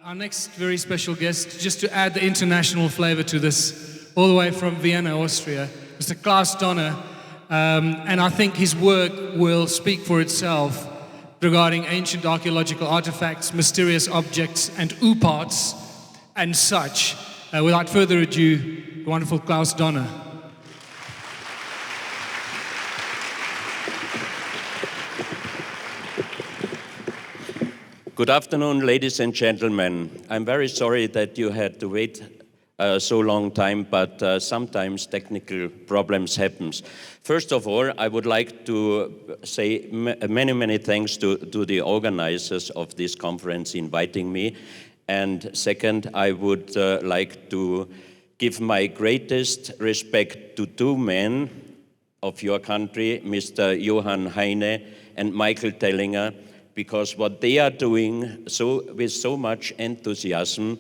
Our next very special guest, just to add the international flavor to this, all the way from Vienna, Austria, Mr. Klaus Dona. And I think his work will speak for itself regarding ancient archaeological artifacts, mysterious objects, and parts and such. Without further ado, the wonderful Klaus Dona. Good afternoon, ladies and gentlemen. I'm very sorry that you had to wait so long time, but sometimes technical problems happen. First of all, I would like to say many thanks to the organizers of this conference inviting me. And second, I would like to give my greatest respect to two men of your country, Mr. Johann Heine and Michael Tellinger, because what they are doing with so much enthusiasm,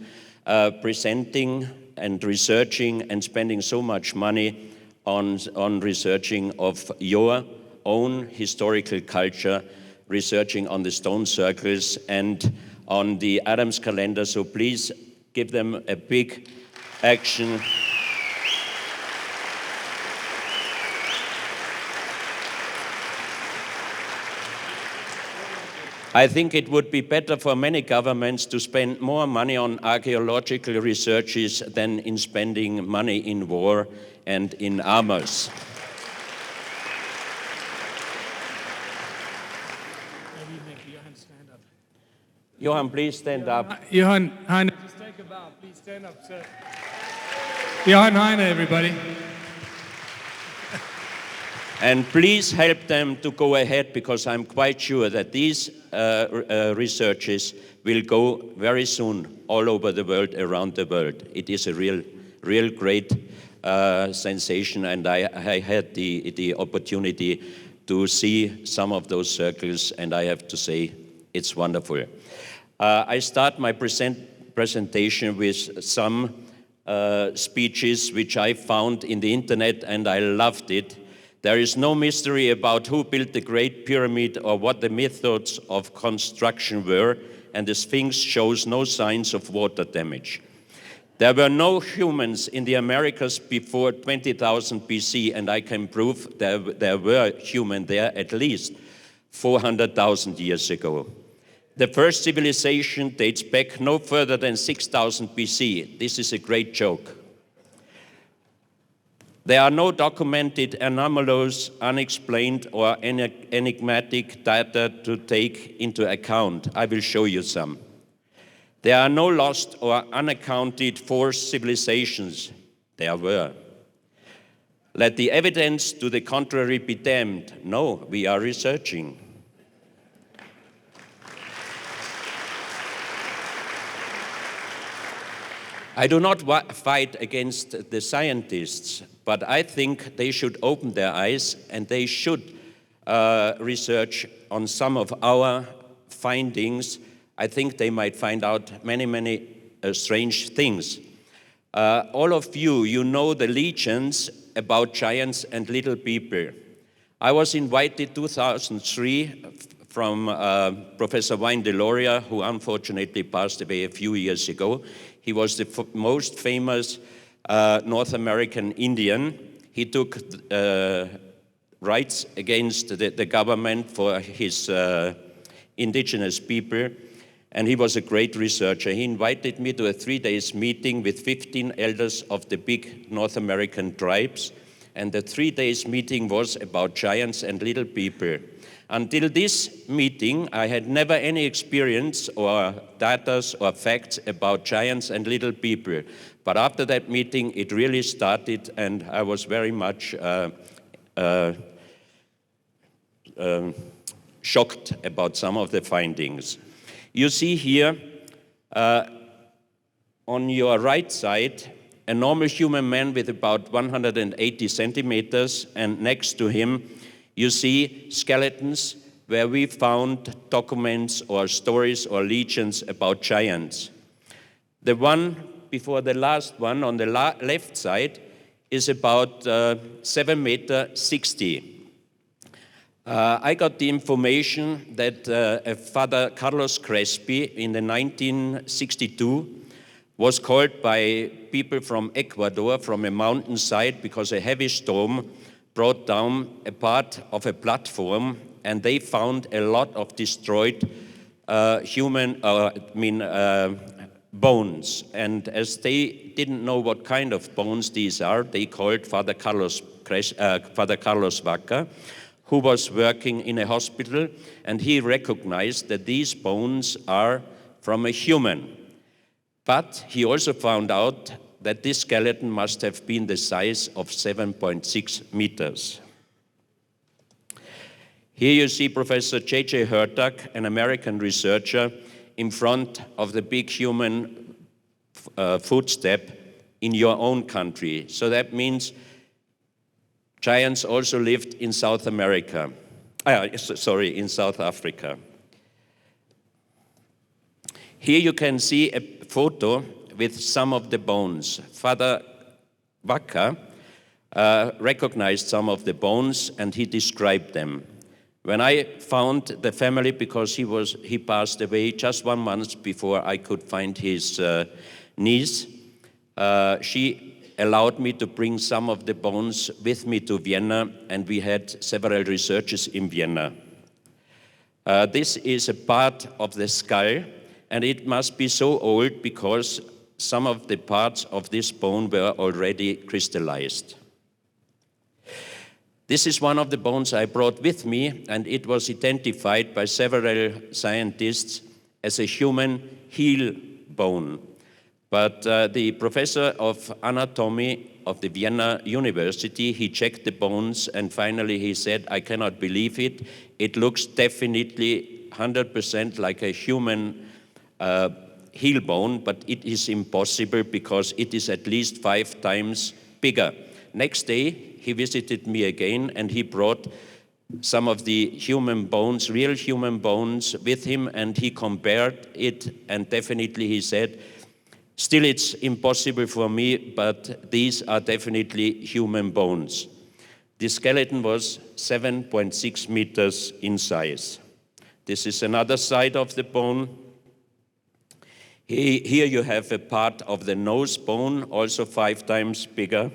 presenting and researching and spending so much money on researching of your own historical culture, researching on the stone circles and on the Adams calendar. So please give them a big action. I think it would be better for many governments to spend more money on archaeological researches than in spending money in war and in armors. Maybe make Johann stand up. Johann, please stand up. Johann Heine, just take a bow. Please stand up, sir. Johann Heine, everybody. And please help them to go ahead, because I'm quite sure that these researches will go very soon all over the world, around the world. It is a real great sensation, and I had the opportunity to see some of those circles, and I have to say it's wonderful. I start my presentation with some speeches which I found in the internet, and I loved it. There is no mystery about who built the Great Pyramid or what the methods of construction were, and the Sphinx shows no signs of water damage. There were no humans in the Americas before 20,000 BC, and I can prove there were humans there at least 400,000 years ago. The first civilization dates back no further than 6,000 BC. This is a great joke. There are no documented anomalous, unexplained, or enigmatic data to take into account. I will show you some. There are no lost or unaccounted for civilizations. There were. Let the evidence to the contrary be damned. No, we are researching. I do not fight against the scientists, but I think they should open their eyes and they should research on some of our findings. I think they might find out many strange things. All of you know the legends about giants and little people. I was invited 2003 from Professor Wayne Deloria, who unfortunately passed away a few years ago. He was the most famous North American Indian. He took rights against the government for his indigenous people, and he was a great researcher. He invited me to a 3-day meeting with 15 elders of the big North American tribes, and the 3-day meeting was about giants and little people. Until this meeting, I had never any experience or data or facts about giants and little people. But after that meeting, it really started, and I was very much shocked about some of the findings. You see here, on your right side, a normal human man with about 180 centimeters, and next to him, you see skeletons where we found documents or stories or legends about giants. The one before the last one on the left side is about 7.60 meters. I got the information that Father Carlos Crespi in the 1962 was called by people from Ecuador from a mountainside because a heavy storm brought down a part of a platform, and they found a lot of destroyed bones. And as they didn't know what kind of bones these are, they called Father Carlos Vaca, who was working in a hospital, and he recognized that these bones are from a human. But he also found out that this skeleton must have been the size of 7.6 meters. Here you see Professor J.J. Hertag, an American researcher, in front of the big human footstep in your own country. So that means giants also lived in South America. In South Africa. Here you can see a photo with some of the bones. Father Vaca recognized some of the bones and he described them. When I found the family, because he passed away just 1 month before I could find his niece, she allowed me to bring some of the bones with me to Vienna, and we had several researches in Vienna. This is a part of the skull, and it must be so old because some of the parts of this bone were already crystallized. This is one of the bones I brought with me, and it was identified by several scientists as a human heel bone. But the professor of anatomy of the Vienna University, he checked the bones, and finally he said, I cannot believe it. It looks definitely 100% like a human heel bone, but it is impossible because it is at least 5 times bigger. Next day, he visited me again, and he brought some of the human bones, real human bones, with him, and he compared it, and definitely he said, still it's impossible for me, but these are definitely human bones. The skeleton was 7.6 meters in size. This is another side of the bone. Here you have a part of the nose bone, also 5 times bigger.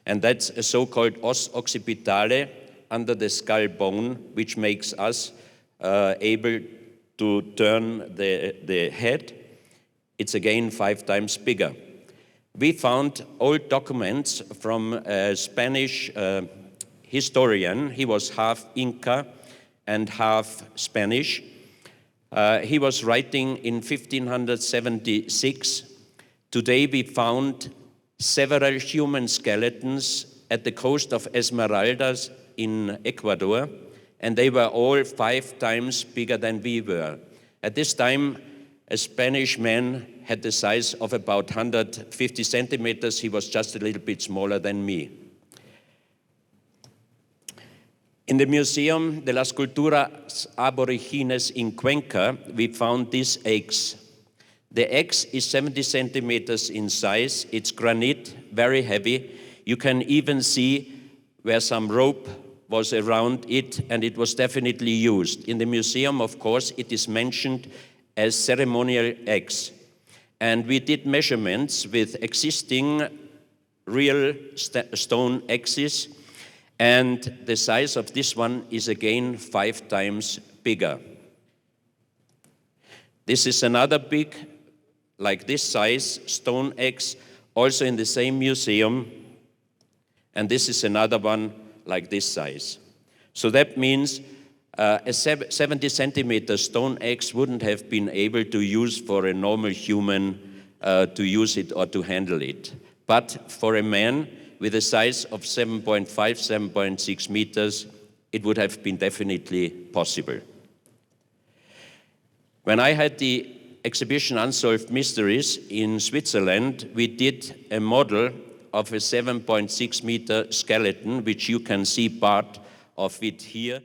And that's a so-called os occipitale under the skull bone, which makes us able to turn the head. It's again 5 times bigger. We found old documents from a Spanish historian. He was half Inca and half Spanish. He was writing in 1576. Today we found several human skeletons at the coast of Esmeraldas in Ecuador, and they were all 5 times bigger than we were. At this time, a Spanish man had the size of about 150 centimeters. He was just a little bit smaller than me. In the Museum de las Culturas Aborigines in Cuenca, we found these eggs. The egg is 70 centimeters in size. It's granite, very heavy. You can even see where some rope was around it, and it was definitely used. In the museum, of course, it is mentioned as ceremonial eggs. And we did measurements with existing real stone axes, and the size of this one is again 5 times bigger. This is another big, like this size, stone axe, also in the same museum. And this is another one like this size. So that means a 70 centimeter stone axe wouldn't have been able to use for a normal human to use it or to handle it. But for a man with a size of 7.5, 7.6 meters, it would have been definitely possible. When I had the exhibition Unsolved Mysteries in Switzerland, we did a model of a 7.6 meter skeleton, which you can see part of it here.